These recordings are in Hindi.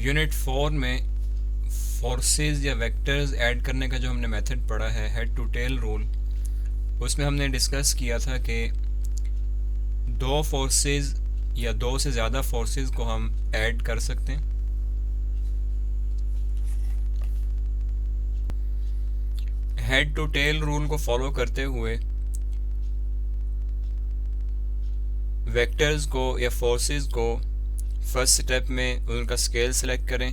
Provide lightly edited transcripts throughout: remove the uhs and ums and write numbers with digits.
यूनिट 4 में फोर्सेस या वेक्टर्स ऐड करने का जो हमने मेथड पढ़ा है हेड टू टेल रूल, उसमें हमने डिस्कस किया था कि दो फोर्सेस या दो से ज़्यादा फोर्सेस को हम ऐड कर सकते हैं। हेड टू टेल रूल को फॉलो करते हुए वेक्टर्स को या फोर्सेस को फर्स्ट स्टेप में उनका स्केल सेलेक्ट करें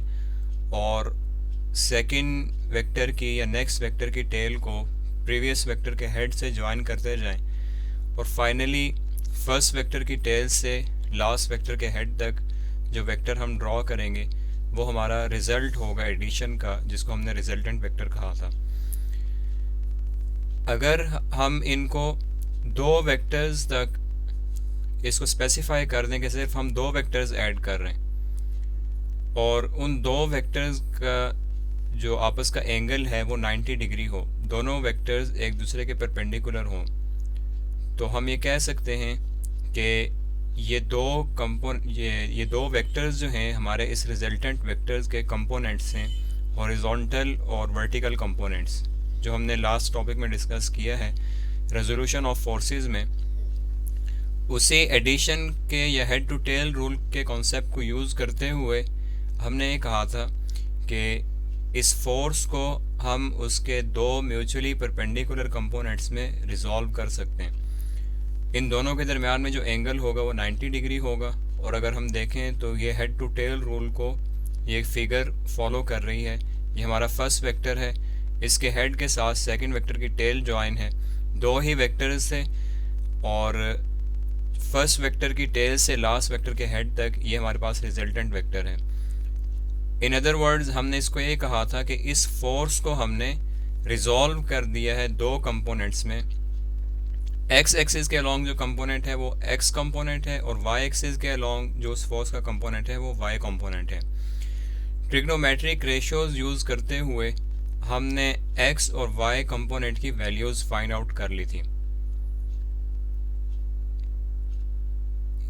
और सेकंड वेक्टर की या नेक्स्ट वेक्टर की टेल को प्रीवियस वेक्टर के हेड से ज्वाइन करते जाएं और फाइनली फर्स्ट वेक्टर की टेल से लास्ट वेक्टर के हेड तक जो वेक्टर हम ड्रॉ करेंगे वो हमारा रिजल्ट होगा एडिशन का, जिसको हमने रिजल्टेंट वेक्टर कहा था। अगर हम इनको दो वेक्टर्स तक इसको स्पेसिफाई कर दें कि सिर्फ हम दो वेक्टर्स ऐड कर रहे हैं और उन दो वेक्टर्स का जो आपस का एंगल है वो 90 डिग्री हो, दोनों वेक्टर्स एक दूसरे के परपेंडिकुलर हों, तो हम ये कह सकते हैं कि ये दो वेक्टर्स जो हैं हमारे इस रिजल्टेंट वेक्टर्स के कंपोनेंट्स हैं, हॉरिजॉन्टल और वर्टिकल कंपोनेंट्स, जो हमने लास्ट टॉपिक में डिस्कस किया है रेजोल्यूशन ऑफ फोर्सेस में। उसी एडिशन के या हेड टू टेल रूल के कॉन्सेप्ट को यूज़ करते हुए हमने ये कहा था कि इस फोर्स को हम उसके दो म्यूचुअली परपेंडिकुलर कंपोनेंट्स में रिजॉल्व कर सकते हैं। इन दोनों के दरमियान में जो एंगल होगा वो 90 डिग्री होगा। और अगर हम देखें तो ये हेड टू टेल रूल को ये फिगर फॉलो कर रही है। ये हमारा फर्स्ट वेक्टर है, इसके हेड के साथ सेकंड वेक्टर की टेल ज्वाइन है, दो ही वेक्टर्स थे और फर्स्ट वेक्टर की टेल से लास्ट वेक्टर के हेड तक ये हमारे पास रिजल्टेंट वेक्टर है। इन अदर वर्ड्स हमने इसको ये कहा था कि इस फोर्स को हमने रिजॉल्व कर दिया है दो कंपोनेंट्स में। एक्स एक्सिस के अलोंग जो कंपोनेंट है वो एक्स कंपोनेंट है और वाई एक्सिस के अलोंग जो उस फोर्स का कंपोनेंट है वो वाई कंपोनेंट है। ट्रिग्नोमेट्रिक रेशियोज यूज़ करते हुए हमने एक्स और वाई कंपोनेंट की वैल्यूज़ फाइंड आउट कर ली थी।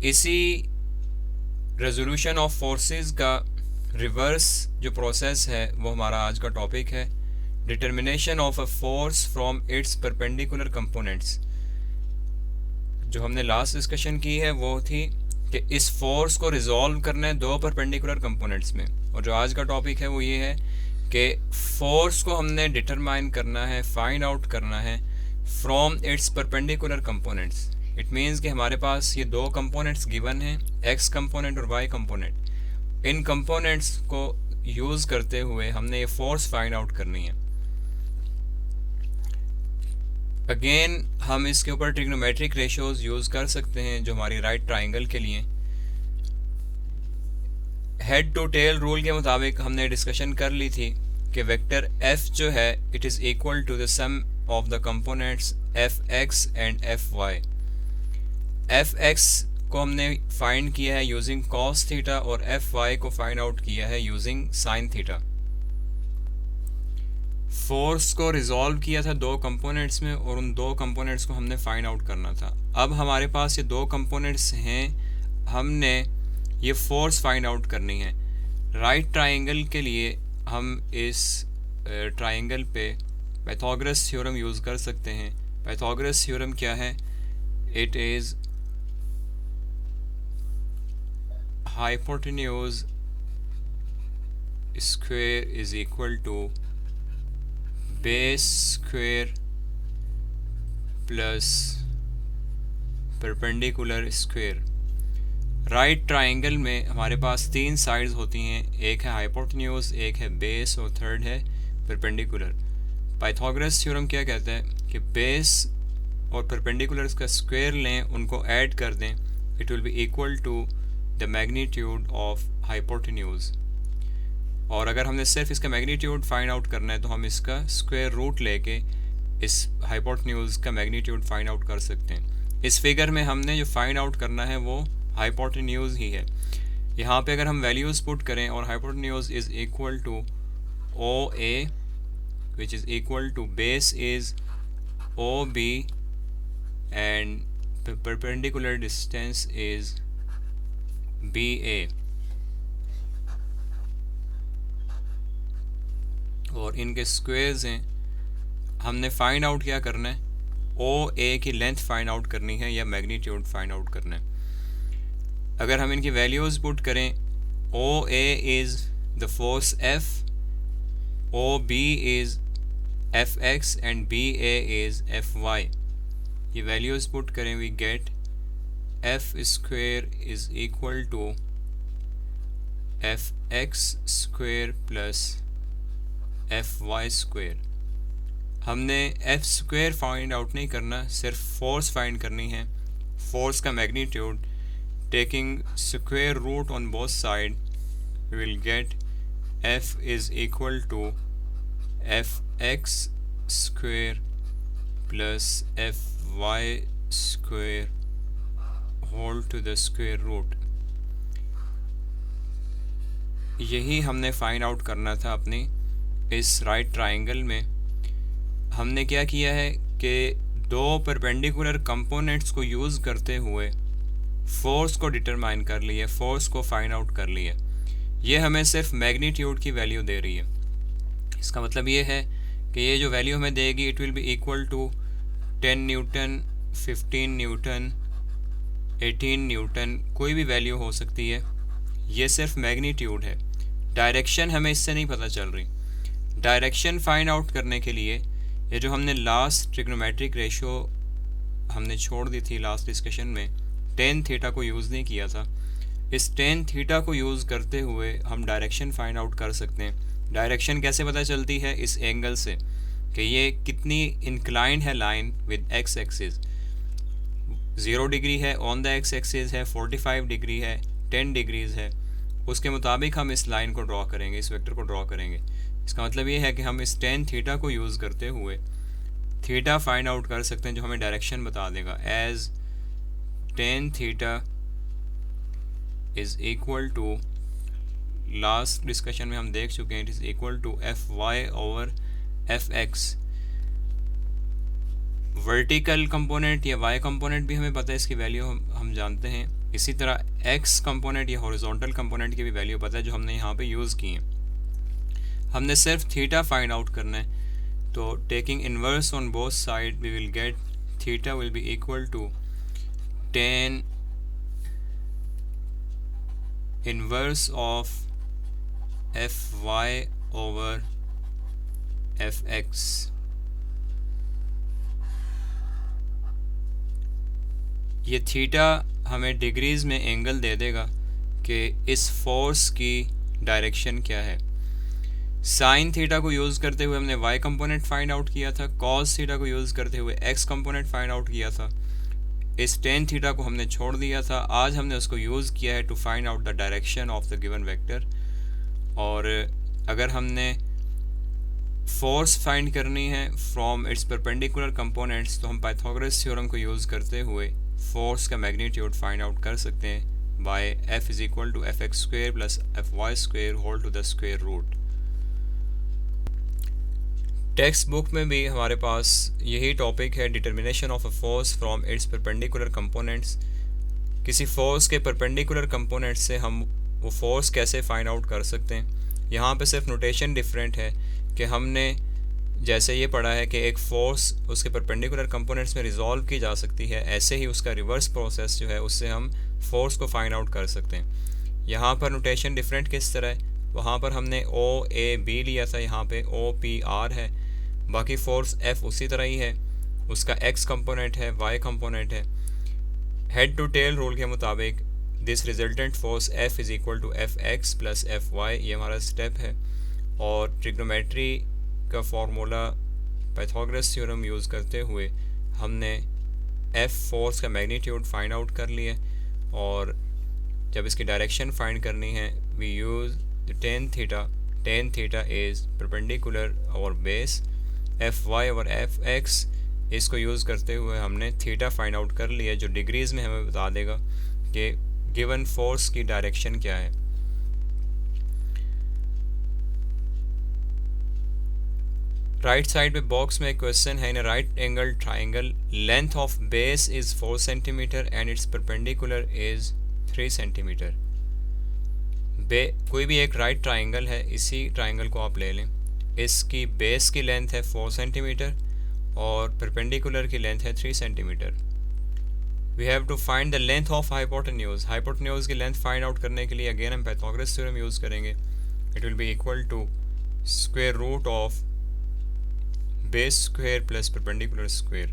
इसी रेजोल्यूशन ऑफ फोर्सेस का रिवर्स जो प्रोसेस है वो हमारा आज का टॉपिक है, determination of a force from its perpendicular components. जो हमने लास्ट डिस्कशन की है वो थी कि इस फोर्स को रिजॉल्व करना है दो परपेंडिकुलर कंपोनेंट्स में, और जो आज का टॉपिक है वो ये है कि फोर्स को हमने डिटरमाइन करना है, फाइंड आउट करना है from its perpendicular components. It means कि हमारे पास ये दो कंपोनेंट्स गिवन हैं, एक्स कंपोनेंट और वाई कंपोनेंट। इन कंपोनेंट्स को यूज़ करते हुए हमने ये फोर्स फाइंड आउट करनी है। अगेन हम इसके ऊपर ट्रिग्नोमेट्रिक रेशियोज यूज़ कर सकते हैं जो हमारी राइट ट्राइंगल के लिए। हेड टू टेल रूल के मुताबिक हमने डिस्कशन कर ली थी कि वेक्टर f जो है it is equal to the sum of the components fx and fy। fx को हमने फाइंड किया है यूजिंग cos थीटा और fy को फाइंड आउट किया है यूजिंग sin थीटा। फोर्स को रिजॉल्व किया था दो कंपोनेंट्स में और उन दो कंपोनेंट्स को हमने फाइंड आउट करना था। अब हमारे पास ये दो कंपोनेंट्स हैं, हमने ये फोर्स फाइंड आउट करनी है। राइट ट्राइंगल के लिए हम इस ट्राइंगल पे पाइथागोरस थ्योरम यूज़ कर सकते हैं। पाइथागोरस थ्योरम क्या है? It is hypotenuse square is equal to base square plus perpendicular square. Right triangle में हमारे पास तीन साइड्स होती हैं, एक है हाइपोटेन्यूज, एक है बेस और थर्ड है परपेंडिकुलर। पाइथागोरस थ्योरम क्या कहता है कि बेस और परपेंडिकुलर का स्क्वायर लें, उनको ऐड कर दें, it will be equal to the magnitude of hypotenuse. और अगर हमने सिर्फ इसका मैग्नीट्यूड फाइंड आउट करना है तो हम इसका स्क्वायर रूट लेके इस हाइपोटेन्यूज का मैग्नीट्यूड फाइंड आउट कर सकते हैं। इस फिगर में हमने जो फाइंड आउट करना है वो हाइपोटेन्यूज ही है। यहाँ पे अगर हम वैल्यूज़ पुट करें और hypotenuse is equal to O A which is equal to base is O B and perpendicular distance is B A. और इनके स्क्वेयर्स हैं। हमने फाइंड आउट क्या करना है, ओ ए की लेंथ फाइंड आउट करनी है या मैग्नीट्यूड फाइंड आउट करना है। अगर हम इनकी वैल्यूज़ पुट करें, O A is the force F, O B is F X and B A is F Y. ये वैल्यूज़ पुट करें, we get F square is equal to F X square plus F Y square. हमने एफ स्क्वेयर फाइंड आउट नहीं करना, सिर्फ फोर्स फाइंड करनी है, फोर्स का magnitude. Taking square root on both side we will get F is equal to F X square plus F Y square whole to the square root. यही हमने फाइंड आउट करना था अपनी इस राइट ट्राइंगल में। हमने क्या किया है कि दो परपेंडिकुलर कंपोनेंट्स को यूज़ करते हुए फोर्स को डिटरमाइन कर लिया, फोर्स को फाइंड आउट कर लिया। ये हमें सिर्फ मैग्नीट्यूड की वैल्यू दे रही है। इसका मतलब ये है कि ये जो वैल्यू हमें देगी it will be equal to 10 newton, 15 newton, 18 newton, कोई भी वैल्यू हो सकती है। ये सिर्फ मैग्नीट्यूड है। डायरेक्शन हमें इससे नहीं पता चल रही। डायरेक्शन फाइंड आउट करने के लिए ये जो हमने लास्ट ट्रिग्नोमेट्रिक रेशियो हमने छोड़ दी थी लास्ट डिस्कशन में, टेन थीटा को यूज़ नहीं किया था। इस टेन थीटा को यूज़ करते हुए हम डायरेक्शन फाइंड आउट कर सकते हैं। डायरेक्शन कैसे पता चलती है, इस एंगल से कि ये कितनी इंक्लाइंड है line with X axis. 0 degree है ऑन द एक्स एक्सिस है, 45 डिग्री है, 10 डिग्रीज है। उसके मुताबिक हम इस लाइन को ड्रॉ करेंगे, इस वेक्टर को ड्रॉ करेंगे। इसका मतलब ये है कि हम इस टेन थीटा को यूज़ करते हुए थीटा फाइंड आउट कर सकते हैं जो हमें डायरेक्शन बता देगा। As tan theta is equal to, last discussion में हम देख चुके हैं, it is equal to F Y over F X. Vertical component या वाई कंपोनेंट भी हमें पता है, इसकी वैल्यू हम जानते हैं। इसी तरह एक्स कंपोनेंट या हॉरिजॉन्टल कंपोनेंट की भी वैल्यू पता है जो हमने यहाँ पे यूज़ की है। हमने सिर्फ थीटा फाइंड आउट करना है, तो taking inverse on both side we will get theta will be equal to 10 inverse of F Y over F X. ये थीटा हमें डिग्रीज में एंगल दे देगा कि इस फोर्स की डायरेक्शन क्या है। साइन थीटा को यूज़ करते हुए हमने वाई कंपोनेंट फाइंड आउट किया था, कॉस थीटा को यूज़ करते हुए एक्स कंपोनेंट फाइंड आउट किया था। इस टेन थीटा को हमने छोड़ दिया था, आज हमने उसको यूज़ किया है to find out the direction of the given vector. और अगर हमने फोर्स फाइंड करनी है फ्रॉम इट्स परपेंडिकुलर कंपोनेंट्स, तो हम पाइथागोरस थ्योरम को यूज़ करते हुए फोर्स का मैग्नीट्यूड फाइंड आउट कर सकते हैं by F is equal to F X square plus F Y square whole to the square root. Text book में भी हमारे पास यही टॉपिक है, determination of a force from its perpendicular components. किसी फोर्स के परपेंडिकुलर कंपोनेंट्स से हम वो फोर्स कैसे फाइंड आउट कर सकते हैं। यहाँ पे सिर्फ नोटेशन डिफरेंट है कि हमने जैसे ये पढ़ा है कि एक फोर्स उसके परपेंडिकुलर कंपोनेंट्स में रिजॉल्व की जा सकती है, ऐसे ही उसका रिवर्स प्रोसेस जो है उससे हम फोर्स को फाइंड आउट कर सकते हैं। यहाँ पर नोटेशन डिफरेंट किस तरह है, वहाँ पर हमने ओ ए बी लिया था, यहाँ पे ओ पी आर है। बाकी फोर्स एफ उसी तरह ही है, उसका एक्स कंपोनेंट है, वाई कंपोनेंट है। हेड टू टेल रूल के मुताबिक this resultant force F is equal to F X plus F Y, ये हमारा स्टेप है। और ट्रिग्नोमेट्री का फार्मूला पाइथागोरस थ्योरम यूज़ करते हुए हमने एफ फोर्स का मैग्नीट्यूड फाइंड आउट कर लिया। और जब इसकी डायरेक्शन फाइंड करनी है we use the tan theta is perpendicular और बेस एफ वाई और एफ एक्स, इसको यूज़ करते हुए हमने थीटा फाइंड आउट कर लिया जो डिग्रीज़ में हमें बता देगा कि गिवन फोर्स की डायरेक्शन क्या है। राइट साइड पे बॉक्स में एक क्वेश्चन है, in right angle triangle length of base is 4 centimetre and it's perpendicular is 3 centimetre. कोई भी एक राइट ट्राइंगल है, इसी ट्राइंगल को आप ले लें। इसकी बेस की लेंथ है 4 सेंटीमीटर और परपेंडिकुलर की लेंथ है 3 centimetre. We have to find the length of hypotenuse. Hypotenuse की लेंथ फाइंड आउट करने के लिए अगेन हम पाइथागोरस थ्योरम यूज़ करेंगे। It will be equal to square root of base square plus perpendicular square.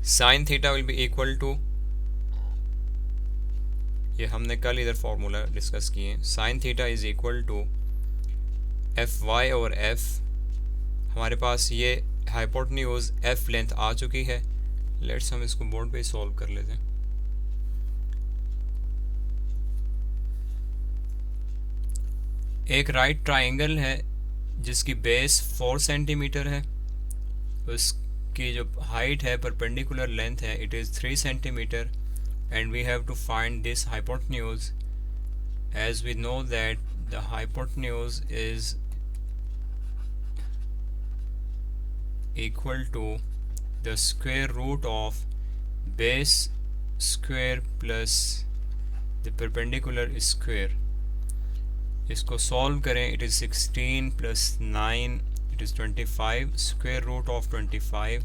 Sine theta will be equal to, ये हमने कल इधर फॉर्मूला डिस्कस किए हैं, sine theta is equal to F Y over F. हमारे पास ये हाइपोटेन्यूज एफ लेंथ आ चुकी है। लेट्स हम इसको बोर्ड पे सॉल्व कर लेते हैं। एक राइट ट्राइंगल है जिसकी बेस 4 सेंटीमीटर है, उसकी जो हाइट है परपेंडिकुलर लेंथ है it is 3 centimetre, and we have to find this hypotenuse. As we know that the hypotenuse is equal to the square root of base square plus the perpendicular square. इसको solve करें, it is 16 plus 9, it is 25, square root of 25,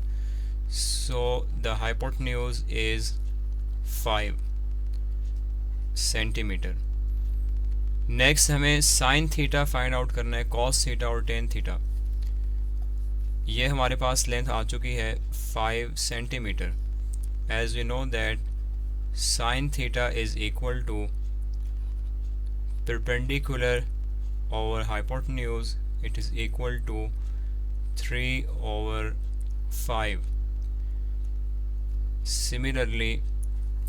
so the hypotenuse is 5 centimetre. Next हमें साइन थीटा फाइंड आउट करना है, कॉस थीटा और टेन थीटा। ये हमारे पास लेंथ आ चुकी है 5 centimetre. As we know that sine theta is equal to perpendicular over hypotenuse, it is equal to 3/5। Similarly,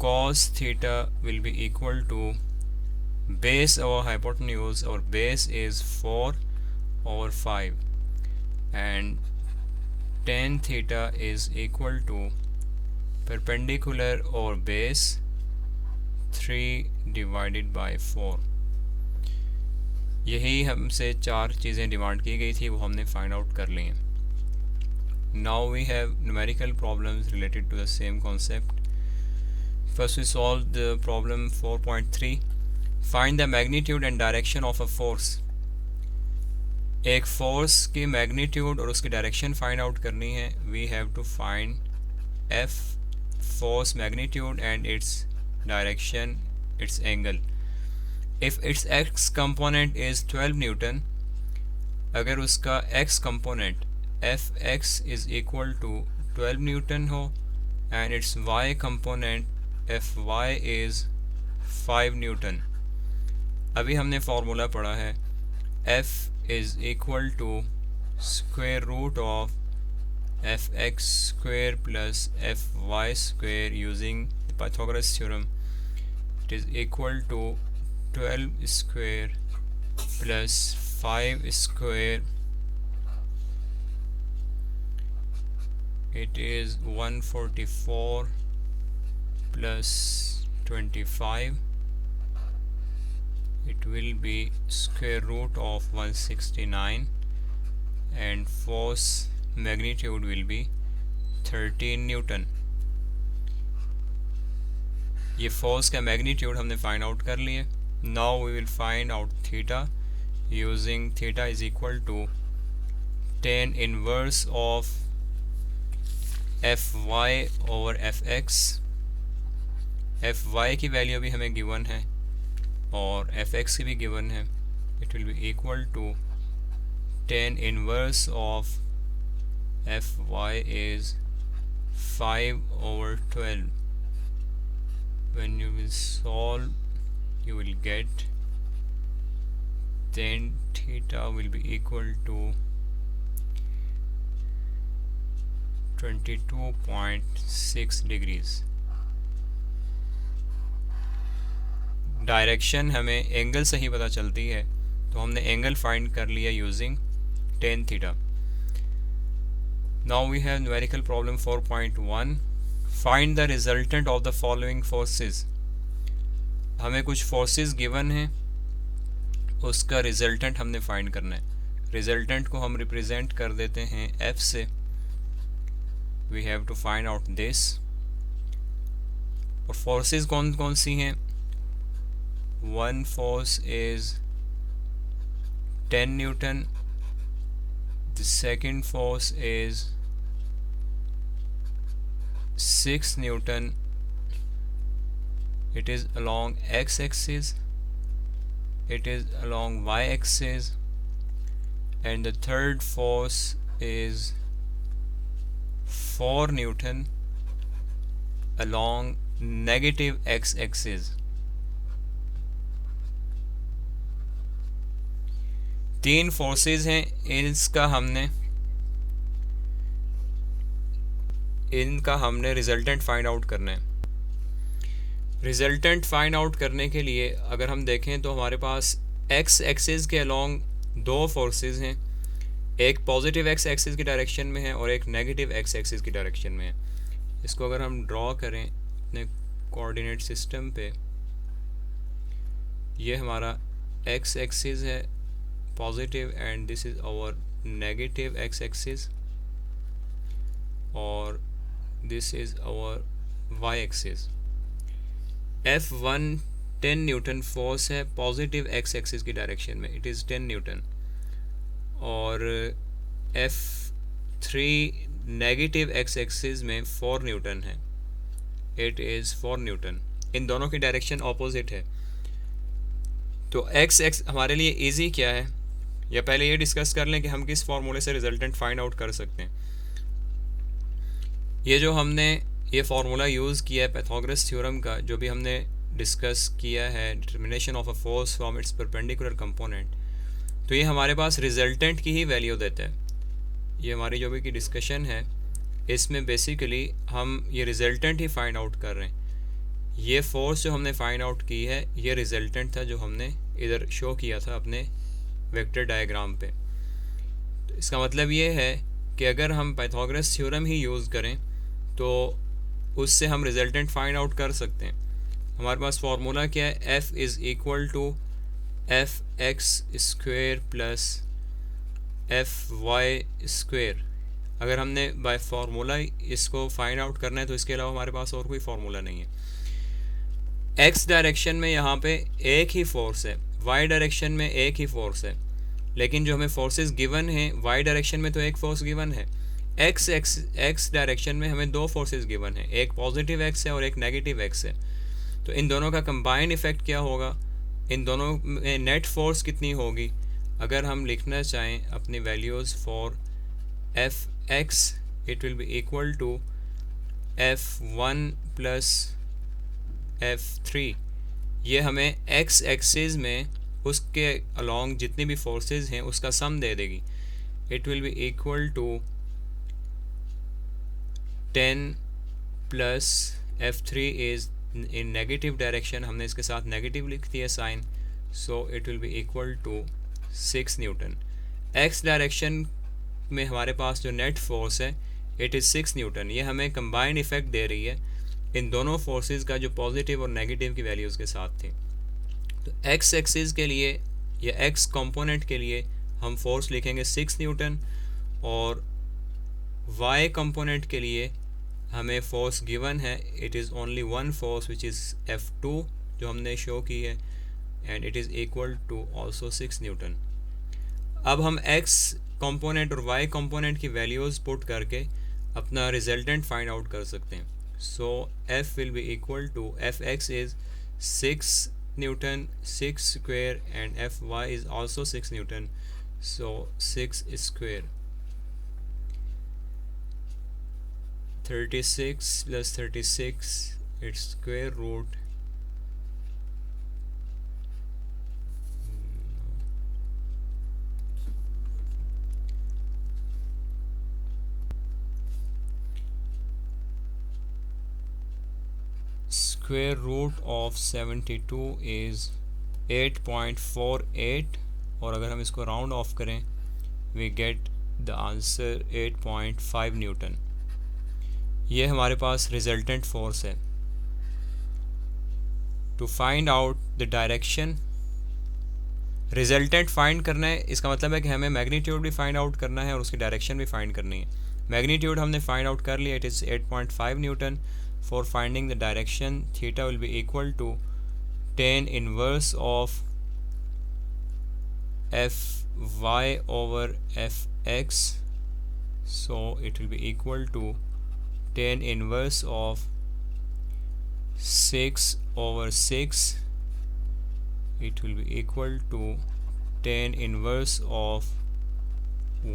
cos theta will be equal to base over hypotenuse, or base is 4/5, and tan theta is equal to perpendicular over base 3/4। यही हमसे 4 चीज़ें डिमांड की गई थी, वो हमने फाइंड आउट कर ली हैं। Now we have numerical problems related to the same concept. First we solve the problem 4.3. Find the magnitude and direction of a force. एक force की magnitude और उसकी direction find out करनी है। We have to find F force magnitude and its direction, its angle. If its x component is 12 Newton, अगर उसका x component Fx is equal to 12 Newton हो and its y component Fy is 5 Newton। अभी हमने फॉर्मूला पढ़ा है F is equal to square root of Fx square plus Fy square using the Pythagoras theorem. It is equal to 12 square plus 5 square, it is 144 plus 25, it will be square root of 169, and force magnitude will be 13 Newton। ये force का magnitude हमने find out कर लिए। Now we will find out theta using theta is equal to tan inverse of Fy over Fx। Fy की वैल्यू भी हमें गिवन है और Fx की भी गिवन है। It will be equal to tan inverse of Fy is 5/12। When you will solve, you will get tan theta will be equal to 22.6 degrees। Direction हमें एंगल से ही पता चलती है, तो हमने एंगल फाइंड कर लिया using tan theta. Now we have numerical problem 4.1। Find the resultant of the following forces. हमें कुछ फोर्सेस गिवन हैं, उसका रिजल्टेंट हमने फाइंड करना है। रिजल्टेंट को हम रिप्रेजेंट कर देते हैं F से। We have to find out this. और फोर्सेस कौन कौन सी हैं? One force is 10 newton, The second force is 6 Newton. It is along x-axis, it is along y-axis, and the third force is 4 Newton along negative x-axis. तीन फोर्सेस हैं, इनका हमने रिजल्टेंट फाइंड आउट करना है। रिजल्टेंट फाइंड आउट करने के लिए अगर हम देखें तो हमारे पास एक्स एक्सिस के अलोंग दो फोर्सेस हैं, एक पॉजिटिव एक्स एक्सिस की डायरेक्शन में है और एक नेगेटिव एक्स एक्सिस की डायरेक्शन में है। इसको अगर हम ड्रॉ करें अपने कोऑर्डिनेट सिस्टम पे, ये हमारा एक्स एक्सिस है positive and this is our negative x axis, और this is our Y axis. F1 10 newton force है पॉजिटिव एक्स एक्सिस की डायरेक्शन में, इट इज़ 10 न्यूटन, और F3 नेगेटिव एक्स एक्सिस में 4 न्यूटन है, इट इज़ 4 न्यूटन। इन दोनों की डायरेक्शन ऑपोजिट है। तो एक्स एक्स हमारे लिए इजी क्या है, या पहले ये डिस्कस कर लें कि हम किस फॉर्मूले से रिजल्टेंट फाइंड आउट कर सकते हैं। ये जो हमने ये फार्मूला यूज़ किया है पाइथागोरस थ्योरम का, जो भी हमने डिस्कस किया है, determination of a force from its perpendicular component, तो ये हमारे पास रिजल्टेंट की ही वैल्यू देता है। ये हमारी जो भी की डिस्कशन है इसमें बेसिकली हम ये रिजल्टेंट ही फाइंड आउट कर रहे हैं। ये फोर्स जो हमने फाइंड आउट की है ये रिजल्टेंट था जो हमने इधर शो किया था अपने वेक्टर डायग्राम पे। तो इसका मतलब ये है कि अगर हम पाइथागोरस थ्योरम ही यूज़ करें तो उससे हम रिजल्टेंट फाइंड आउट कर सकते हैं। हमारे पास फार्मूला क्या है, F is equal to F X square plus F Y square. अगर हमने बाय फार्मूला इसको फाइंड आउट करना है तो इसके अलावा हमारे पास और कोई फार्मूला नहीं है। एक्स डायरेक्शन में यहाँ पे एक ही फोर्स है, वाई डायरेक्शन में एक ही फोर्स है, लेकिन जो हमें फोर्सेस गिवन हैं वाई डायरेक्शन में तो एक फोर्स गिवन है, एक्स डायरेक्शन में हमें दो फोर्सेस गिवन है, एक पॉजिटिव एक्स है और एक नेगेटिव एक्स है। तो इन दोनों का कंबाइंड इफेक्ट क्या होगा, इन दोनों में नेट फोर्स कितनी होगी। अगर हम लिखना चाहें अपनी values for F X, it will be equal to F1 plus F3। ये हमें एक्स एक्सिस में उसके अलोंग जितनी भी फोर्सेस हैं उसका सम दे देगी। It will be equal to 10 plus F3 is in negative direction, हमने इसके साथ नेगेटिव लिख दिया sign, so it will be equal to 6 newton. X direction में हमारे पास जो नेट फोर्स है इट इज़ 6 न्यूटन। ये हमें कंबाइंड इफेक्ट दे रही है इन दोनों फोर्सेस का जो पॉजिटिव और नेगेटिव की वैल्यूज़ के साथ थी। तो एक्स एक्सिस के लिए या एक्स कंपोनेंट के लिए हम फोर्स लिखेंगे 6 न्यूटन, और वाई कंपोनेंट के लिए हमें फोर्स गिवन है, it is only one force which is F2 जो हमने शो की है, and it is equal to also 6 newton. अब हम एक्स कंपोनेंट और वाई कंपोनेंट की वैल्यूज़ पुट करके अपना रिजल्टेंट फाइंड आउट कर सकते हैं। So F will be equal to F X is 6 Newton 6 square and Fy is also 6 Newton, so 6 square, 36 plus 36, its square root square root of 72 is 8.48, और अगर हम इसको राउंड ऑफ करें we get the answer 8.5 newton. ये हमारे पास रिजल्टेंट फोर्स है। To find out the direction, resultant find करना है इसका मतलब है कि हमें मैग्नीट्यूड भी फाइंड आउट करना है और उसकी डायरेक्शन भी फाइंड करनी है। मैग्नीट्यूड हमने फाइंड आउट कर लिया, it is 8.5 Newton. For finding the direction, theta will be equal to tan inverse of Fy over x, so it will be equal to tan inverse of 6 over 6. It will be equal to tan inverse of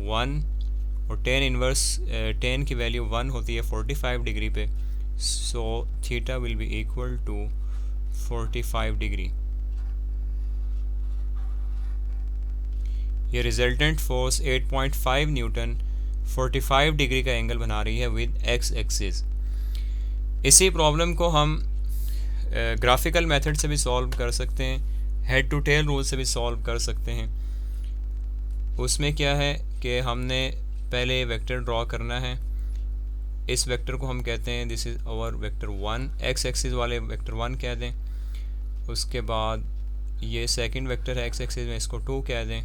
1, और tan इनवर्स tan की वैल्यू 1 होती है 45 डिग्री पे, so theta will be equal to 45 degree. ये रिजल्टेंट फोर्स 8.5 न्यूटन 45 डिग्री का एंगल बना रही है विद एक्स एक्सिस। इसी प्रॉब्लम को हम ग्राफिकल मेथड से भी सॉल्व कर सकते हैं, हेड टू टेल रूल से भी सॉल्व कर सकते हैं। उसमें क्या है कि हमने पहले वेक्टर ड्रॉ करना है। इस वेक्टर को हम कहते हैं this is our vector 1, X axis वाले वेक्टर 1 कह दें। उसके बाद ये सेकंड वेक्टर है एक्स एक्सिस में, इसको 2 कह दें,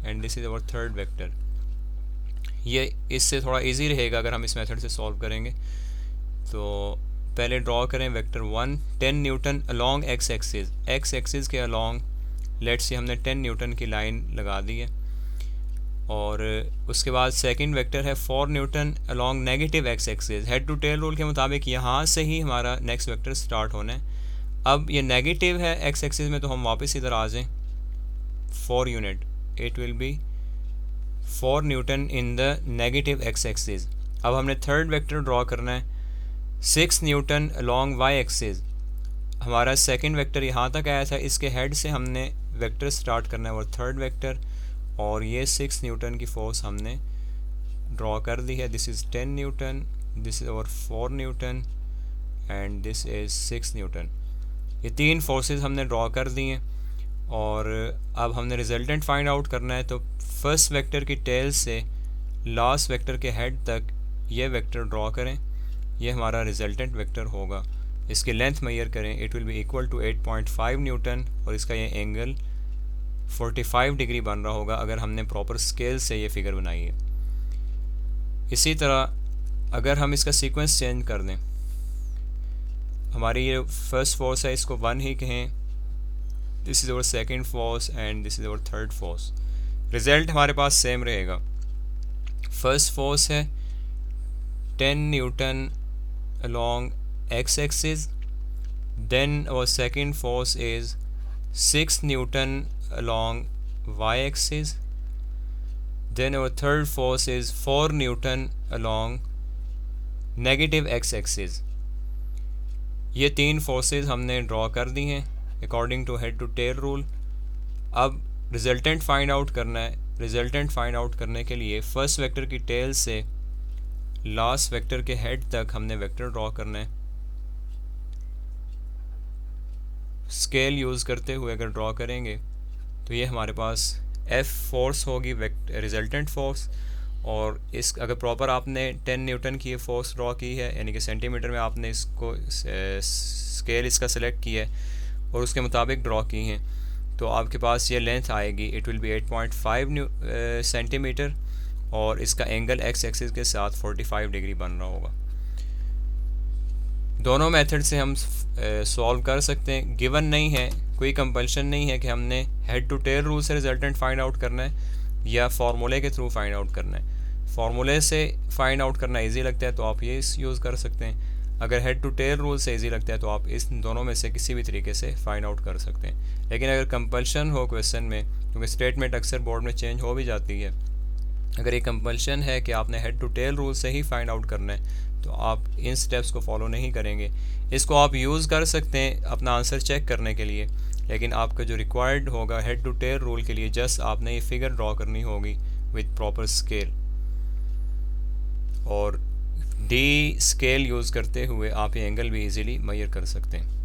and this is our third vector. ये इससे थोड़ा इजी रहेगा अगर हम इस मेथड से सॉल्व करेंगे। तो पहले ड्रॉ करें vector 1, 10 Newton along x axis के अलॉन्ग लेट्स से हमने 10 न्यूटन की लाइन लगा दी है। और उसके बाद सेकंड वेक्टर है 4 newton along negative x axis. Head to tail rule के मुताबिक यहाँ से ही हमारा नेक्स्ट वेक्टर स्टार्ट होना है। अब ये नेगेटिव है एक्स एक्सिस में, तो हम वापस इधर आ जाएं 4 unit, it will B 4 Newton in the negative x axis. अब हमने थर्ड वेक्टर ड्रॉ करना है 6 न्यूटन अलॉन्ग वाई एक्सिस। हमारा सेकंड वेक्टर यहाँ तक आया था, इसके हेड से हमने वेक्टर स्टार्ट करना है और थर्ड वेक्टर, और ये 6 न्यूटन की फोर्स हमने ड्रॉ कर दी है। This is 10 Newton, this is और 4 Newton and this is 6 newton. ये 3 फोर्सेस हमने ड्रॉ कर दी हैं और अब हमने रिजल्टेंट फाइंड आउट करना है। तो फर्स्ट वेक्टर की टेल से लास्ट वेक्टर के हेड तक ये वेक्टर ड्रॉ करें, ये हमारा रिजल्टेंट वेक्टर होगा। इसकी लेंथ मेजर करें, it will be equal to 8.5 newton और इसका ये एंगल 45 डिग्री बन रहा होगा अगर हमने प्रॉपर स्केल से ये फिगर बनाई है। इसी तरह अगर हम इसका सीक्वेंस चेंज कर दें, हमारी ये फर्स्ट फोर्स है, इसको 1 ही कहें, this is our second force and this is our third force. Result हमारे पास सेम रहेगा। फर्स्ट फोर्स है 10 newton along x axis, then our second force is 6 Newton along y axis, then our third force is 4 Newton along negative x axis। ये 3 फोर्सेस हमने ड्रॉ कर दी हैं according to head to tail rule. अब रिजल्टेंट फाइंड आउट करना है। रिजल्टेंट फाइंड आउट करने के लिए फर्स्ट वेक्टर की टेल से लास्ट वेक्टर के हेड तक हमने वेक्टर ड्रॉ करना है। स्केल यूज़ करते हुए अगर ड्रॉ करेंगे तो ये हमारे पास F फोर्स होगी, रिजल्टेंट फोर्स। और इस अगर प्रॉपर आपने 10 न्यूटन की ये फोर्स ड्रॉ की है, यानी कि सेंटीमीटर में आपने इसको स्केल इसका सेलेक्ट किया है और उसके मुताबिक ड्रॉ की हैं, तो आपके पास ये लेंथ आएगी, इट विल बी 8.5 सेंटीमीटर और इसका एंगल एक्स एक्सिस के साथ 45 डिग्री बन रहा होगा। दोनों मेथड से हम सॉल्व कर सकते हैं। गिवन नहीं है, कोई कंपल्शन नहीं है कि हमने हेड टू टेल रूल से रिजल्टेंट फाइंड आउट करना है या फार्मूले के थ्रू फाइंड आउट करना है। फार्मूले से फाइंड आउट करना इजी लगता है तो आप ये यूज़ कर सकते हैं। अगर हेड टू टेल रूल से इजी लगता है तो आप इस दोनों में से किसी भी तरीके से फाइंड आउट कर सकते हैं। लेकिन अगर कंपल्शन हो क्वेश्चन में, क्योंकि स्टेटमेंट अक्सर बोर्ड में चेंज हो भी जाती है, अगर ये कंपल्शन है कि आपने हेड टू टेल रूल से ही फाइंड आउट करना है तो आप इन स्टेप्स को फॉलो नहीं करेंगे। इसको आप यूज़ कर सकते हैं अपना आंसर चेक करने के लिए, लेकिन आपका जो रिक्वायर्ड होगा हेड टू टेल रूल के लिए, जस्ट आपने ये फिगर ड्रॉ करनी होगी विद प्रॉपर स्केल, और डी स्केल यूज़ करते हुए आप ये एंगल भी इजीली मेजर कर सकते हैं।